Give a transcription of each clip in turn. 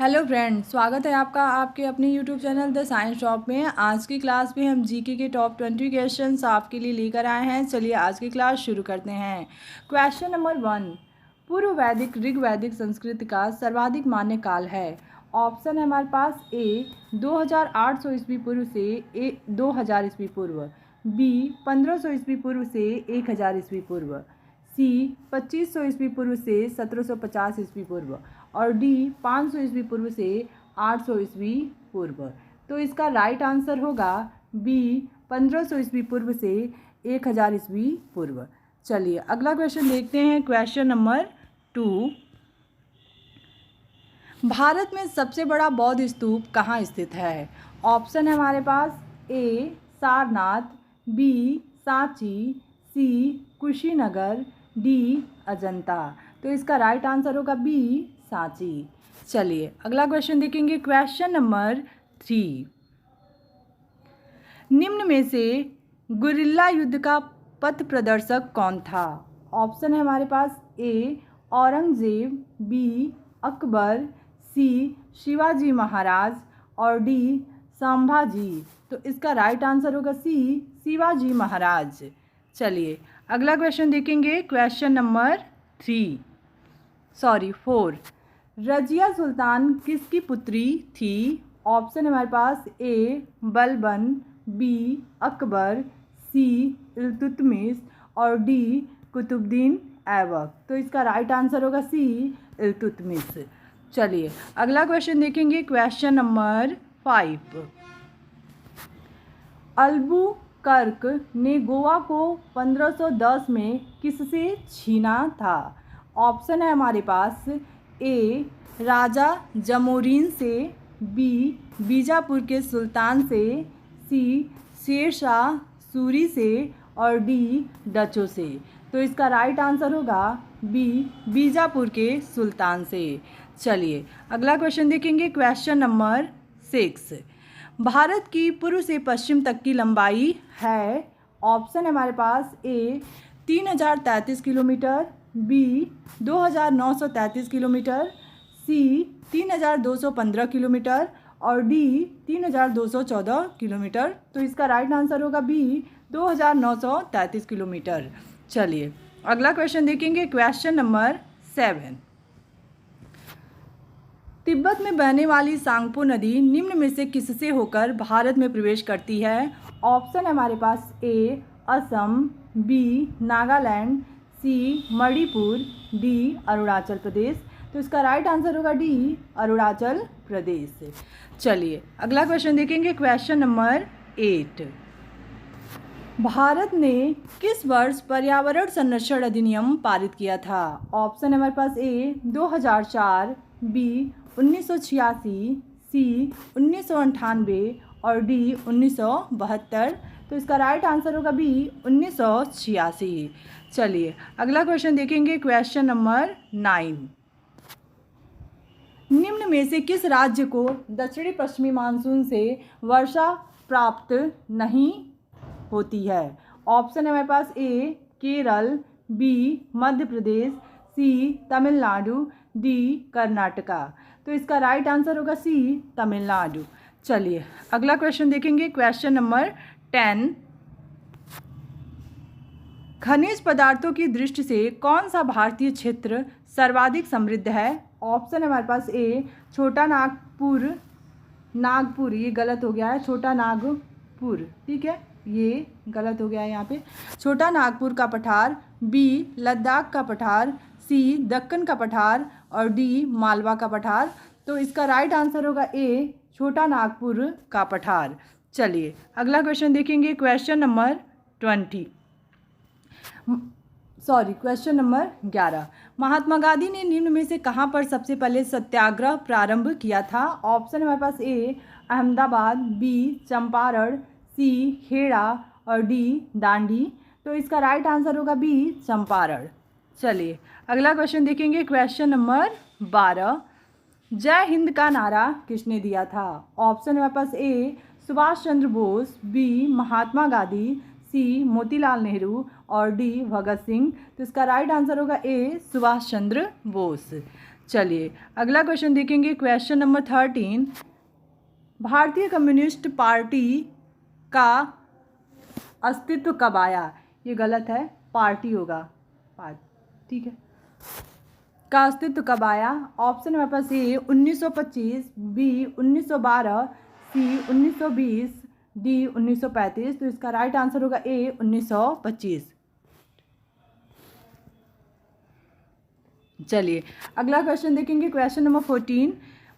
Hello friend, स्वागत है आपका आपके अपने YouTube channel the science shop में। आज की क्लास में हम जीके के टॉप 20 क्वेश्चंस आपके लिए लेकर आए हैं। चलिए आज की क्लास शुरू करते हैं। क्वेश्चन नंबर 1, पूर्व वैदिक ऋग्वैदिक संस्कृत का सर्वाधिक मान्य काल है। ऑप्शन है हमारे पास ए 2800 ईस्वी पूर्व से 2000 ईस्वी पूर्व, बी 1500 ईस्वी पूर्व से 1000 ईस्वी पूर्व, सी 2500 ईस्वी पूर्व से 1750 ईस्वी पूर्व और डी 500 ईस्वी पूर्व से 800 ईस्वी पूर्व। तो इसका राइट आंसर होगा बी 1500 ईस्वी पूर्व से 1000 ईस्वी पूर्व। चलिए अगला क्वेश्चन देखते हैं। क्वेश्चन नंबर 2, भारत में सबसे बड़ा बौद्ध स्तूप कहाँ स्थित है। ऑप्शन है हमारे पास ए सारनाथ, बी सांची, सी कुशीनगर, डी अजंता। तो इसका राइट आंसर होगा बी सांची। चलिए अगला क्वेश्चन देखेंगे। क्वेश्चन नंबर 3, निम्न में से गुरिल्ला युद्ध का पथ प्रदर्शक कौन था। ऑप्शन है हमारे पास ए औरंगजेब, बी अकबर, सी शिवाजी महाराज और डी संभाजी। तो इसका राइट आंसर होगा सी शिवाजी महाराज। चलिए अगला क्वेश्चन देखेंगे। क्वेश्चन नंबर 4, रजिया सुल्तान किसकी पुत्री थी। ऑप्शन है हमारे पास ए बलबन, बी अकबर, सी इल्तुतमिश और डी कुतुबुद्दीन ऐबक। तो इसका राइट आंसर होगा सी इल्तुतमिश। चलिए अगला क्वेश्चन देखेंगे। क्वेश्चन नंबर 5, अल्बुकर्क ने गोवा को 1510 में किससे छीना था। ऑप्शन है हमारे पास ए राजा जमोरीन से, बी बीजापुर के सुल्तान से, सी शेरशाह सूरी से और डी डचों से। तो इसका राइट आंसर होगा बी बीजापुर के सुल्तान से। चलिए अगला क्वेश्चन देखेंगे। क्वेश्चन नंबर 6, भारत की पूर्व से पश्चिम तक की लंबाई है। ऑप्शन है हमारे पास ए 3033 किलोमीटर, बी 2933 किलोमीटर, सी 3215 किलोमीटर और डी 3214 किलोमीटर। तो इसका राइट आंसर होगा बी 2933 किलोमीटर। चलिए अगला क्वेश्चन देखेंगे। क्वेश्चन नंबर 7, तिब्बत में बहने वाली सांगपो नदी निम्न में से किससे होकर भारत में प्रवेश करती है। ऑप्शन है हमारे पास ए असम, बी नागालैंड, सी मणिपुर, डी अरुणाचल प्रदेश। तो इसका राइट आंसर होगा डी अरुणाचल प्रदेश। चलिए अगला क्वेश्चन देखेंगे। क्वेश्चन नंबर 8, भारत ने किस वर्ष पर्यावरण संरक्षण अधिनियम पारित किया था। ऑप्शन है हमारे पास ए 2004, बी 1986, सी 1998 और डी 1972। तो इसका राइट आंसर होगा बी 1986। चलिए अगला क्वेश्चन देखेंगे। क्वेश्चन नंबर 9, निम्न में से किस राज्य को दक्षिणी पश्चिमी मानसून से वर्षा प्राप्त नहीं होती है। ऑप्शन है हमारे पास ए केरल, बी मध्य प्रदेश, सी तमिलनाडु, डी कर्नाटका। तो इसका राइट आंसर होगा सी तमिलनाडु। चलिए अगला क्वेश्चन देखेंगे। क्वेश्चन नंबर 10, खनिज पदार्थों की दृष्टि से कौन सा भारतीय क्षेत्र सर्वाधिक समृद्ध है। ऑप्शन है हमारे पास ए छोटा नागपुर, ये गलत हो गया है, छोटा नागपुर, ठीक है, ये गलत हो गया है यहाँ पे, छोटा नागपुर का पठार, बी लद्दाख का पठार, सी दक्कन का पठार और डी मालवा का पठार। तो इसका राइट आंसर होगा ए छोटा नागपुर का पठार। चलिए अगला क्वेश्चन देखेंगे। क्वेश्चन नंबर 11, महात्मा गांधी ने निम्न में से कहाँ पर सबसे पहले सत्याग्रह प्रारंभ किया था। ऑप्शन है हमारे पास ए अहमदाबाद, बी चंपारण, सी खेड़ा और डी दांडी। तो इसका राइट आंसर होगा बी चंपारण। चलिए अगला क्वेश्चन देखेंगे। क्वेश्चन नंबर 12, जय हिंद का नारा किसने दिया था। ऑप्शन है हमारे पास ए सुभाष चंद्र बोस, बी महात्मा गांधी, सी मोतीलाल नेहरू और डी भगत सिंह। तो इसका राइट आंसर होगा ए सुभाष चंद्र बोस। चलिए अगला क्वेश्चन देखेंगे, क्वेश्चन नंबर 13। भारतीय कम्युनिस्ट पार्टी का अस्तित्व कब आया? ये गलत है, पार्टी होगा, ठीक है। का अस्तित्व कब आया? ऑप्शन मेरे पास ए 1925, बी 1912, सी 1920, डी 1935। तो इसका राइट आंसर होगा ए 1925। चलिए अगला क्वेश्चन देखेंगे, क्वेश्चन नंबर 14।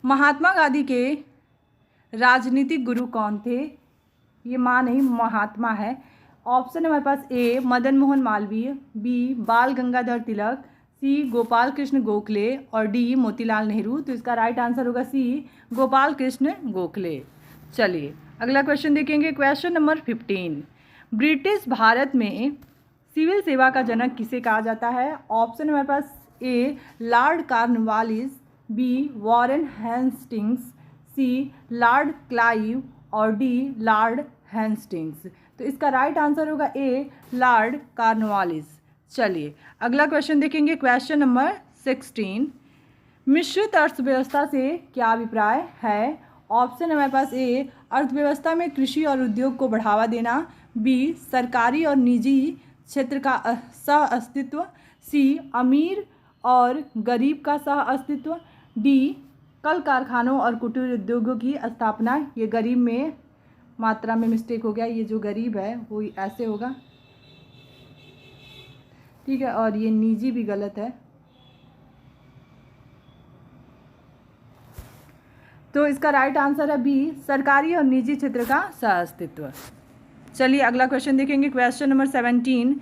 महात्मा गांधी के राजनीतिक गुरु कौन थे? ये माँ नहीं, महात्मा है। ऑप्शन है हमारे पास ए मदन मोहन मालवीय, बी बाल गंगाधर तिलक, सी गोपाल कृष्ण गोखले और डी मोतीलाल नेहरू। तो इसका राइट आंसर होगा सी गोपाल कृष्ण गोखले। चलिए अगला क्वेश्चन देखेंगे, क्वेश्चन नंबर 15। ब्रिटिश भारत में सिविल सेवा का जनक किसे कहा जाता है? ऑप्शन हमारे पास A Lord Cornwallis, B Warren Hastings, C Lord Clive और डी लॉर्ड हेस्टिंग्स। तो इसका राइट आंसर होगा ए लॉर्ड कॉर्नवालिस। चलिए अगला क्वेश्चन देखेंगे, क्वेश्चन नंबर 16। मिश्रित अर्थव्यवस्था से क्या अभिप्राय है? ऑप्शन है हमारे पास ए अर्थव्यवस्था में कृषि और उद्योग को बढ़ावा देना, बी सरकारी और निजी क्षेत्र का सह अस्तित्व, सी अमीर और गरीब का सह अस्तित्व, डी कल कारखानों और कुटीर उद्योगों की स्थापना। ये गरीब में मात्रा में मिस्टेक हो गया, ये जो गरीब है वो ऐसे होगा, ठीक है, और ये निजी भी गलत है। तो इसका राइट आंसर है बी सरकारी और निजी क्षेत्र का सह अस्तित्व। चलिए अगला क्वेश्चन देखेंगे, क्वेश्चन नंबर 17।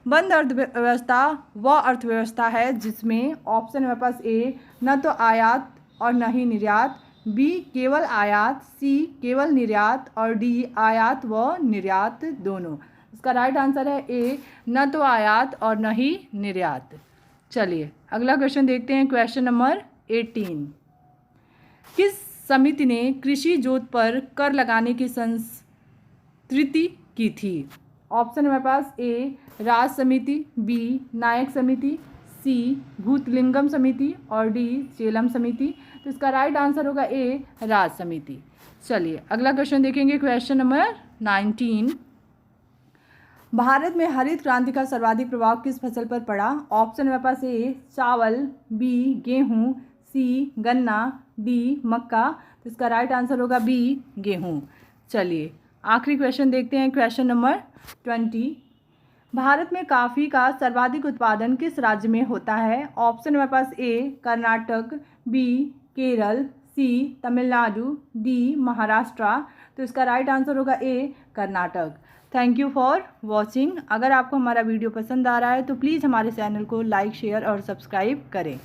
बंद अर्थव्यवस्था वह अर्थव्यवस्था है जिसमें ऑप्शन मेरे पास ए न तो आयात और न ही निर्यात, बी केवल आयात, सी केवल निर्यात और डी आयात व निर्यात दोनों। इसका राइट आंसर है ए न तो आयात और न ही निर्यात। चलिए अगला क्वेश्चन देखते हैं, क्वेश्चन नंबर 18। किस समिति ने कृषि जोत पर कर लगाने की संस्तृति की थी? ऑप्शन हमारे पास ए राज समिति, बी नायक समिति, सी भूतलिंगम समिति और डी सेलम समिति। तो इसका राइट आंसर होगा ए राज समिति। चलिए अगला क्वेश्चन देखेंगे, क्वेश्चन नंबर 19। भारत में हरित क्रांति का सर्वाधिक प्रभाव किस फसल पर पड़ा? ऑप्शन मेरे पास ए चावल, बी गेहूँ, सी गन्ना, डी मक्का। तो इसका राइट आंसर होगा बी गेहूँ। चलिए आखिरी क्वेश्चन देखते हैं, क्वेश्चन नंबर 20। भारत में कॉफ़ी का सर्वाधिक उत्पादन किस राज्य में होता है? ऑप्शन मेरे पास A Karnataka, B Kerala, C Tamil Nadu, D Maharashtra. तो इसका राइट आंसर होगा A Karnataka. Thank you for watching. अगर आपको हमारा वीडियो पसंद आ रहा है तो प्लीज़ हमारे चैनल को लाइक, शेयर और सब्सक्राइब करें।